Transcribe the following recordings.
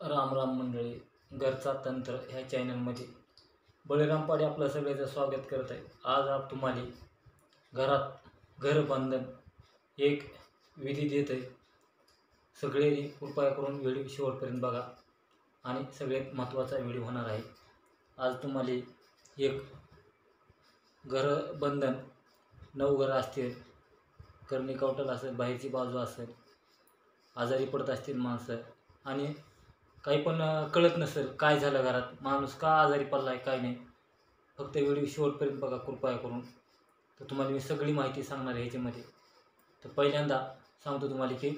राम राम मंडळी. घरचा तंत्र ह्या चॅनलमध्ये बळीराम पाडे आपलं सगळ्याचं स्वागत करत आहे. आज तुम्हाला घरात घरबंधन एक विधी देत आहे. सगळे कृपया करून व्हिडिओ शेवटपर्यंत बघा आणि सगळ्यात महत्त्वाचा व्हिडिओ होणार आहे. आज तुम्हाला एक घरबंधन 9 घरं असतील, करणी कवटल असेल, बाहेरची बाजू असेल, आजारी पडत असतील माणसं आणि काही पण कळत नसेल काय झालं, घरात माणूस का आजारी पडला आहे काय नाही, फक्त व्हिडिओ शेवटपर्यंत बघा कृपया करून. तर तुम्हाला मी सगळी माहिती सांगणार आहे ह्याच्यामध्ये. तर पहिल्यांदा सांगतो तुम्हाला की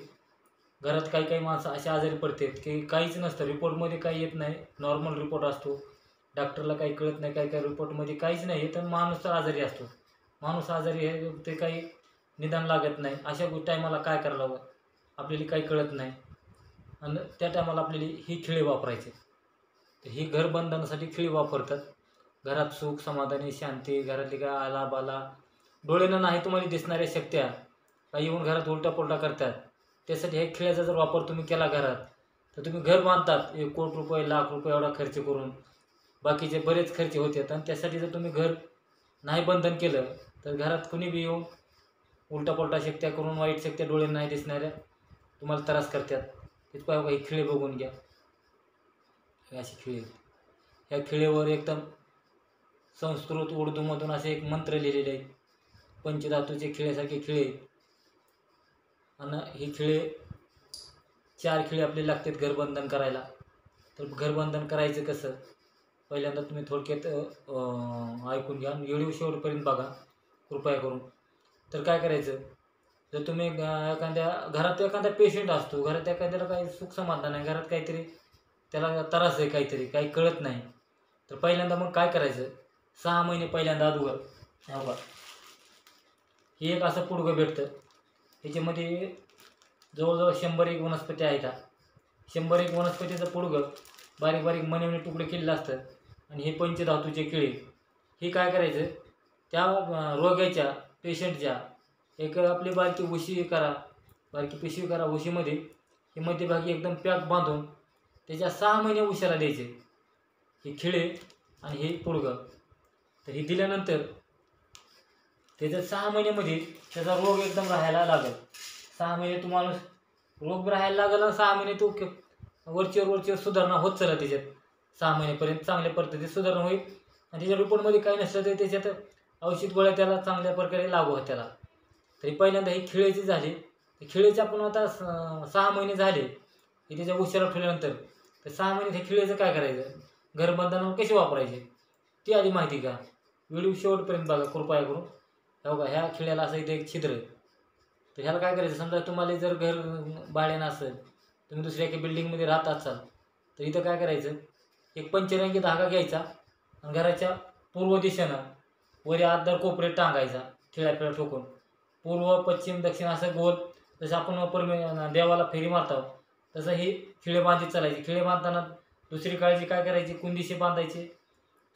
घरात काही काही माणसं असे आजारी पडतात की काहीच नसतं, रिपोर्टमध्ये काही येत नाही, नॉर्मल रिपोर्ट असतो, डॉक्टरला काही कळत नाही, काही काही रिपोर्टमध्ये काहीच नाही येत, माणूस तर आजारी असतो. माणूस आजारी आहे ते काही निदान लागत नाही. अशा टायमाला काय करायला हवं, आपल्याला काही कळत नाही आणि त्या टायमाला आपल्याला ही खिळे वापरायचे. तर ही घरबंधनासाठी खिळे वापरतात. घरात सुख समाधानी शांती, घरातली काय आला बाला डोळ्यानं नाही तुम्हाला दिसणाऱ्या शक्त्या काही येऊन घरात उलटा पुलटा करतात, त्यासाठी हे खिळ्याचा जर वापर तुम्ही केला घरात, तर तुम्ही घर बांधतात 1 कोटी रुपये, लाख रुपये एवढा खर्च करून, बाकीचे बरेच खर्च होतात. आणि त्यासाठी जर तुम्ही घर नाही बंधन केलं तर घरात कुणी बी येऊन उलटा पुलटा शक्त्या करून, वाईट शक्त्या डोळ्यानं नाही दिसणाऱ्या तुम्हाला त्रास करतात. तिथं काही खिळे बघून घ्या. हे अशी खिळे, ह्या खिळेवर एकदम संस्कृत उर्दूमधून असे एक मंत्र लिहिलेले आहेत. पंचधातूचे खिळ्यासारखे खिळे आणि हे खिळे 4 खिळे आपले लागतात घरबंधन करायला. तर घरबंधन करायचं कसं, पहिल्यांदा तुम्ही थोडक्यात ऐकून घ्या, व्हिडिओ शेवटपर्यंत बघा कृपया करून. तर काय करायचं, जर तुम्ही एखाद्या घरात एखादा पेशंट असतो, घरात एखाद्याला काही सुख समाधान नाही, घरात काहीतरी त्याला त्रास आहे, काहीतरी काही कळत नाही, तर पहिल्यांदा मग काय करायचं, 6 महिने पहिल्यांदा अगोदर हे एक असं पुडगं भेटतं. ह्याच्यामध्ये जवळजवळ 100 वनस्पती आहेत. 100 वनस्पतीचं पुडगं बारीक बारीक मणी तुकडे केलेलं असतं. आणि हे पंचधातूचे किळे, हे काय करायचं, त्या रोग्याच्या पेशंटच्या एक आपली बारकी उशी करा, बारकी पिशवी करा, उशीमध्ये हे मध्यभागी एकदम पॅक बांधून त्याच्या 6 महिने उशाला द्यायचे हे खिळे आणि हे पुडगं. तर हे दिल्यानंतर त्याच्या 6 महिन्यामध्ये त्याचा रोग एकदम राहायला लागेल. 6 महिने तो माणूस रोग राहायला लागेल आणि 6 महिने तो वरचेवर सुधारणा होत चालत त्याच्यात. 6 महिन्यापर्यंत चांगल्या पद्धतीने सुधारणा होईल आणि त्याच्या रिपोर्टमध्ये काही नसलं तर त्याच्यात औषध गोळ्या त्याला चांगल्या प्रकारे लागू होत त्याला. तरी पहिल्यांदा ही खिळेची झाली, तर खिळेचे आपण आता 6 महिने झाले की त्याच्या उशिरा ठेवल्यानंतर तर 6 महिने हे खिळेचं काय करायचं, घरबंधनावर कसे वापरायचे ती आधी माहिती का. व्हिडिओ शेवटपर्यंत बघा कृपया करून. हो का, ह्या खिळ्याला असं इथे एक छिद्र आहे. तर ह्याला काय करायचं, समजा तुम्हाला जर घर भाड्यानं असेल, तुम्ही दुसऱ्या एका बिल्डिंगमध्ये राहत असाल, तर इथं काय करायचं, एक पंचरंगी धागा घ्यायचा आणि घराच्या पूर्व दिशेनं वर आदर कोपरे टांगायचा, खिळ्या ठोकून पूर्व पश्चिम दक्षिण असं गोल, जसं आपण देवाला फेरी मारतो तसं ही खिळे बांधित चालायची. खिळे बांधताना दुसरी काळजी काय करायची, कुंदीशी बांधायचे.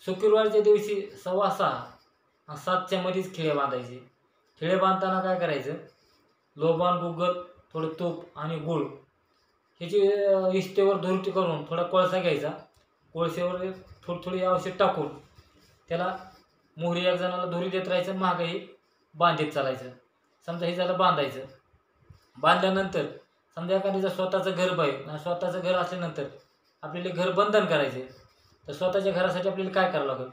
शुक्रवारच्या दिवशी 6:15 आणि 7च्या मध्येच खिळे बांधायचे. खिळे बांधताना काय करायचं, लोबान गुग्गल, थोडं तूप आणि गूळ ह्याची इष्टेवर धुरटी करून थोडा कोळसा घ्यायचा, कोळसेवर थोडी औषध टाकून त्याला मोहरी एक जणाला धुरी देत राहायचं, मागंही बांधित चालायचं. समजा हे झालं बांधायचं. बांधल्यानंतर समजा एखाद्याचं स्वतःचं घर आहे, स्वतःचं घर असल्यानंतर आपल्याला घर बंधन करायचे. तर स्वतःच्या घरासाठी आपल्याला काय करावं लागेल,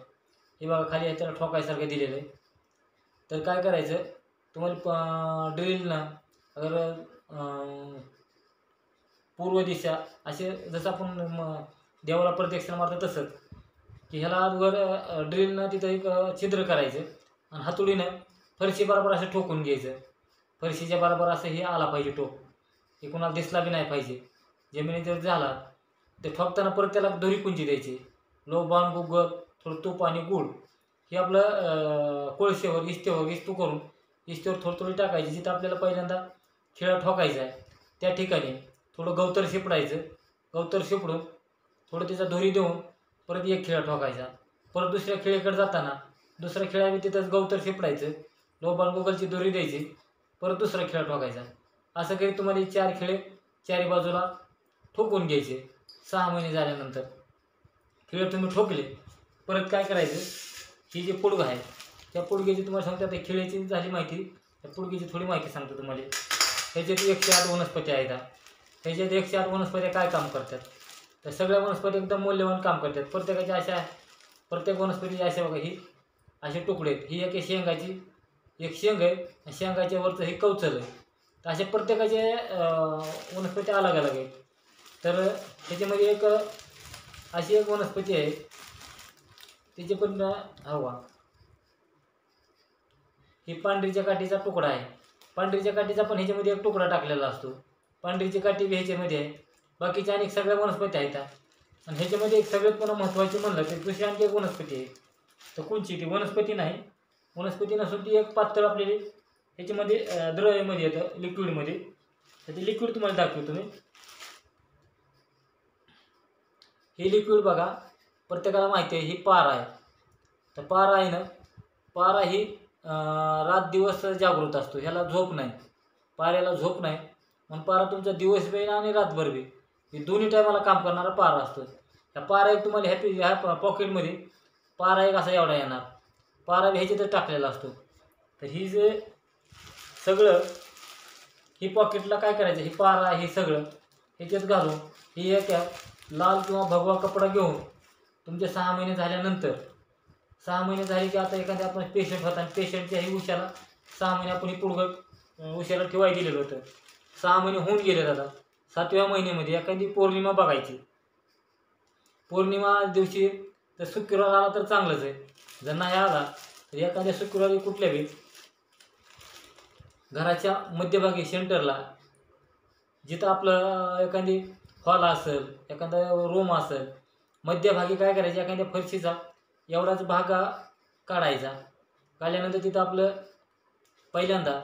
हे बघा खाली याच्याला ठोकायसारखं दिलेलं आहे. तर काय करायचं, तुम्हाला ड्रिलनं अगर पूर्व दिशा असे जसं आपण देवाला प्रदक्षिणा मारतो तसंच की ह्याला अगोदर ड्रिलनं तिथं एक छिद्र करायचं आणि हातोडीनं फरशी बरोबर असं ठोकून घ्यायचं. फरशीच्या बरोबर असं हे आला पाहिजे टोक, हे कोणाला दिसला बी नाही पाहिजे. जमिनीत जर झाला तर ठोकताना परत त्याला दोरी कुंची द्यायची. लोबान गुग्गल, थोडं तूप आणि गूळ हे आपलं कोळशेवर इस्तू करून इस्तेवर थोडी टाकायची. जिथं आपल्याला पहिल्यांदा खिळा ठोकायचा आहे त्या ठिकाणी थोडं गवतर शिपडायचं. गवतर शिपडून थोडं त्याचा दोरी देऊन परत एक खिळा ठोकायचा. परत दुसऱ्या खिळ्याकडे जाताना दुसऱ्या खिळ्याने तिथंच गवतर शिपडायचं, लोबान गुगलची दोरी द्यायची, परत दुसरा खिळा ठोकायचा. असं काही तुम्हाला 4 खिळे 4 बाजूला ठोकून घ्यायचे. 6 महिने झाल्यानंतर खिळे तुम्ही ठोकले, परत काय करायचं, ही जी पुडगं आहे त्या पुडग्याची तुम्हाला सांगतो. आता खिळ्याची झाली माहिती, त्या पुडग्याची थोडी माहिती सांगतो तुम्हाला. ह्याच्यात 108 वनस्पती आहेत. ह्याच्यात 108 वनस्पत्या काय काम करतात, तर सगळ्या वनस्पती एकदम मौल्यवान काम करतात. प्रत्येकाच्या अशा, प्रत्येक वनस्पतीची अशा बघा, ही असे तुकडे आहेत. ही एक शेंगाची एक शेंग आहे, शेंगाच्या वरचं हे कवचल आहे. तर अशा प्रत्येकाचे वनस्पती अलग अलग आहेत. तर त्याच्यामध्ये एक अशी एक वनस्पती आहे, त्याची पण हवा, ही पांढरीच्या काठीचा तुकडा आहे. पांढरीच्या काठीचा पण ह्याच्यामध्ये एक तुकडा टाकलेला असतो. पांढरीची काठी बी ह्याच्यामध्ये आहे. बाकीच्या अनेक सगळ्या वनस्पती आहेत. आणि ह्याच्यामध्ये एक सगळ्यात पण महत्त्वाची म्हणलं तर दुसरी आणखी एक वनस्पती आहे. तर कोणची ती वनस्पती नाही, वनस्पती नसून ती एक पातळ आपल्याला ह्याच्यामध्ये द्रव्यामध्ये येतं, लिक्विडमध्ये. तर ते लिक्विड तुम्हाला दाखवतो मी. हे लिक्विड बघा, प्रत्येकाला माहिती आहे, ही पारा आहे. तर पारा आहे ना, पारा ही रात दिवस जागृत असतो. ह्याला झोप नाही, पाऱ्याला झोप नाही. मग पारा तुमचा दिवस बी आणि रातभर बी, हे दोन्ही टायमाला काम करणारा पारा असतो. ह्या पारा एक तुम्हाला ह्या पॉकेटमध्ये पारा एक असा एवढा येणार, पारा बी ह्याच्यातच टाकलेला असतो. तर ही जे सगळं ही पॉकेटला काय करायचं, ही पारा हे सगळं ह्याच्यात घालून ही एक लाल किंवा भगवा कपडा घेऊन तुमचे 6 महिने झाल्यानंतर, 6 महिने झाले की आता एखाद्या आपण पेशंट होता आणि पेशंटच्या ही उशाला 6 महिने आपण ही पुडगं उशाला ठेवायला दिलेलं होतं. 6 महिने होऊन गेले दादा. 7व्या महिन्यामध्ये एखादी पौर्णिमा बघायची. पौर्णिमा दिवशी तर शुक्रवार आला तर चांगलंच आहे, जर नाही आला तर एखाद्या शुक्रवारी कुठल्या बी घराच्या मध्यभागी सेंटरला, जिथं आपलं एखादी हॉल असेल, एखादा रूम असेल, मध्यभागी काय करायचं, एखाद्या फरशीचा एवढाच भाग काढायचा. काढल्यानंतर तिथं आपलं पहिल्यांदा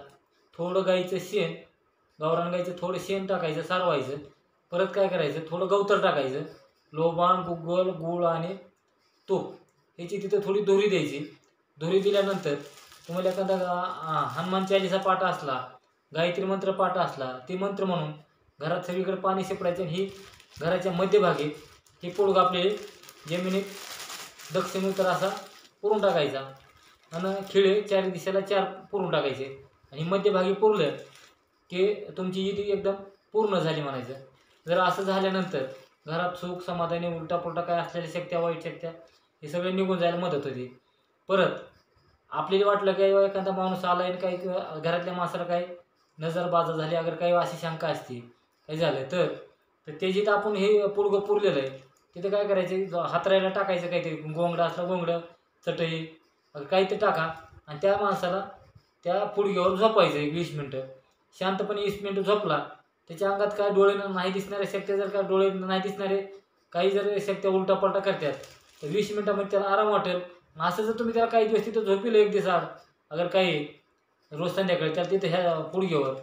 थोडं गाईचं शेण, गावरान गाईचं थोडं शेण टाकायचं, सारवायचं. परत काय करायचं, थोडं गवतर टाकायचं, लोबान, गुग्गल, गूळ आणि तूप ह्याची तिथं थोडी दोरी द्यायची. दोरी दिल्यानंतर तुम्हाला एखादा हनुमान चालीसा पाठ असला, गायत्री मंत्र पाठ असला, ती मंत्र म्हणून घरात सगळीकडे पाणी शिपडायचं. आणि ही घराच्या मध्यभागी ही पुडगं आपले जमिनीत दक्षिण उत्तर असा पुरून टाकायचा. आणि खिळे 4 दिशेला 4 पुरून टाकायचे. आणि मध्यभागी पुरलं की तुमची ईद एकदम पूर्ण झाली म्हणायचं. जर असं झाल्यानंतर घरात सुख समाधानी उलटा पुलटा काय असलेल्या शक्त्या, वाईट शक्त्या हे सगळे निघून जायला मदत होती. परत आपल्याला वाटलं की एखादा माणूस आला आहे, काही घरातल्या माणसाला काही नजरबाजा झाली, अगर काही अशी शंका असते, काही झालं तर ते जिथं आपण हे पुडगं पुरलेलं आहे तिथं काय करायचं, हातरायला टाकायचं काहीतरी, गोंगडं असलं गोंगडं, चटई काहीतरी टाका आणि त्या माणसाला त्या पुडग्यावर झोपायचं 20 मिनटं. शांतपणे 20 मिनटं झोपला, त्याच्या अंगात काय डोळे नाही दिसणाऱ्या शक्त्या, जर का डोळे नाही दिसणारे काही जर शक्त्या उलटापलटा करतात तर 20 मिनटामध्ये त्याला आराम वाटेल. असं जर तुम्ही त्याला काही दिवस तिथं झोपिलं एक दिवस आड, अगर काही रोज संध्याकाळी त्याला तिथं ह्या पुडग्यावर,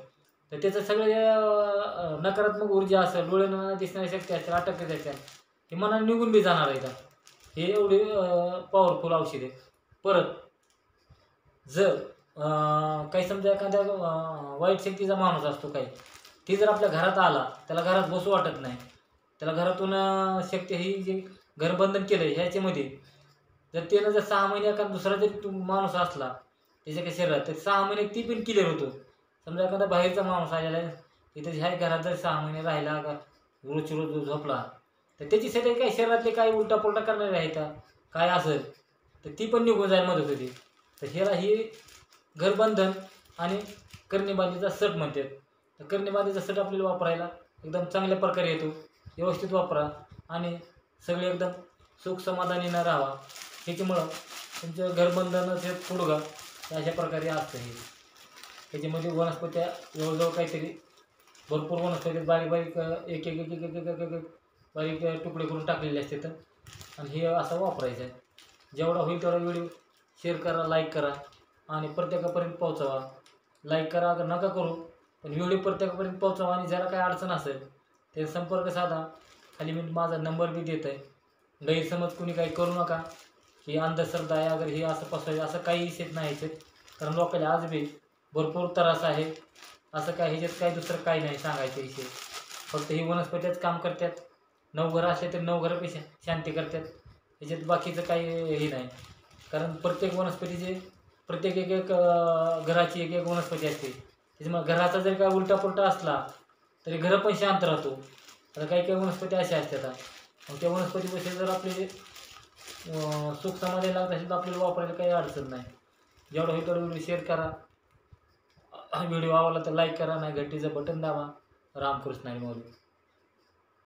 तर त्याचं सगळं नकारात्मक ऊर्जा असेल, डोळे न दिसणाऱ्या शक्ती असेल, अटक असतील, हे मनाने निघून बी जाणार आहे. हे एवढे पॉवरफुल औषध आहे. परत जर काही समजा एखाद्या वाईट शक्तीचा माणूस असतो काही, ती जर आपल्या घरात आला, त्याला घरात बसू वाटत नाही, त्याला घरातून शक्ती ही जे घरबंधन केलं आहे ह्याच्यामध्ये, जर त्यानं जर 6 महिने एखादा दुसरा जरी माणूस असला त्याच्या काही शरीरात, तर 6 महिने ती पण क्लिअर होतो. समजा एखादा बाहेरचा माणूस आलेला आहे तिथे ह्या घरात जर 6 महिने राहिला का रोज रोज झोपला, तर त्याच्यासाठी काही शरीरातले काही उलटापुलटा करणारे आहेत काय असेल तर ती पण निघून जायला मदत होती. तर ह्याला ही घरबंधन आणि करणीबांधीचा सट म्हणतात. तर करणीबांधीचा सट आपल्याला वापरायला एकदम चांगल्या प्रकारे येतो. व्यवस्थित वापरा आणि सगळे एकदम सुख समाधानीनं राहावा. त्याच्यामुळं तुमचं घरबंधनाचं पुडगं अशा प्रकारे असतं. हे त्याच्यामध्ये वनस्पत्या जवळजवळ काहीतरी भरपूर वनस्पती बारीक बारीक एक एक एक एक एक एक एक बारीक तुकडे करून टाकलेले असतात. आणि हे असं वापरायचं आहे. जेवढा होईल तेवढा व्हिडिओ शेअर करा, लाईक करा आणि प्रत्येकापर्यंत पोहोचवा. लाईक करा अगर नका करू, पण व्हिडिओ प्रत्येकापर्यंत पोहोचवा. आणि जरा काही अडचण असेल ते संपर्क साधा, खाली मी माझा नंबर बी देत आहे. गैरसमज कुणी काही करू नका की अंधश्रद्धा आहे अगर हे असं पसरायचं, असं काही विषय नाही आहेत. कारण लोकांना आज बी भरपूर त्रास आहे. असं काय ह्याच्यात काही दुसरं काही नाही सांगायचं विषय. फक्त ही वनस्पतीच काम करतात 9 घरं असले तरी 9 घरापेक्षा शांती करतात. याच्यात बाकीचं काही हे नाही. कारण प्रत्येक वनस्पतीचे प्रत्येक एक एक घराची एक एक वनस्पती असते. त्याच्यामुळे घराचा जर काय उलटा पुलटा असला तरी घरं पण शांत राहतो. आता काही काही वनस्पती अशा असतात, मग त्या वनस्पतीपेक्षा जर आपले सुख समाधान लागत असेल तर आपल्याला वापरायला काही अडचण नाही. जेवढं होईल तेवढं व्हिडिओ शेअर करा. व्हिडिओ आवडला तर लाईक करा, नाही घंटीचं बटन दाबा. रामकृष्ण हरी माऊली.